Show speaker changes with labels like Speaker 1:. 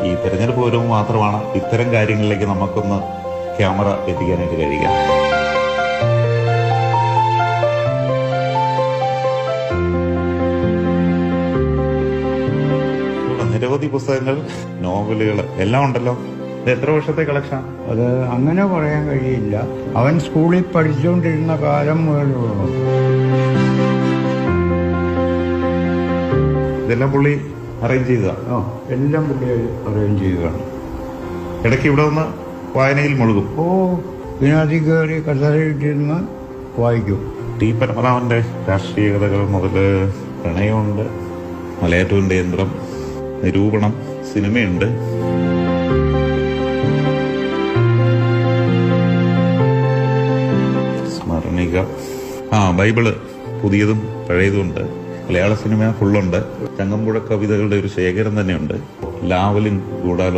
Speaker 1: ഈ തെരഞ്ഞെടുപ്പ് വരുമ്പോൾ മാത്രമാണ് ഇത്തരം കാര്യങ്ങളിലേക്ക് നമുക്കൊന്ന് ക്യാമറ എത്തിക്കാനായിട്ട് കഴിയുക. നിരവധി പുസ്തകങ്ങൾ, നോവലുകൾ എല്ലാം ഉണ്ടല്ലോ. ഇത് എത്ര വർഷത്തെ കളക്ഷൻ?
Speaker 2: അത് അങ്ങനെ പറയാൻ കഴിയില്ല. അവൻ സ്കൂളിൽ പഠിച്ചുകൊണ്ടിരുന്ന കാലം മുതലുള്ള.
Speaker 1: ഇതെല്ലാം പുള്ളി അറേഞ്ച് ചെയ്തതാണ്.
Speaker 2: എല്ലാം പുള്ളി അറേഞ്ച് ചെയ്തതാണ്.
Speaker 1: ഇടയ്ക്ക് ഇവിടെ വന്ന് വായനയിൽ മുഴുകും.
Speaker 2: ഇതിനകത്ത് കയറി കസേരയിട്ടിരുന്ന് വായിക്കും.
Speaker 1: ടി പരമരാമന്റെ രാഷ്ട്രീയ കഥകൾ മുതൽ പ്രണയമുണ്ട്, മലയാറ്റൂരിന്റെ യന്ത്രം, നിരൂപണം, സിനിമയുണ്ട്. സ്മരണിക, ബൈബിള് പുതിയതും പഴയതും ഉണ്ട്. മലയാള സിനിമ ഫുള്ളുണ്ട്. ചങ്ങമ്പുഴ കവിതകളുടെ ഒരു ശേഖരം തന്നെയുണ്ട്. ലാവലിൻ ഗൂഢാലോചന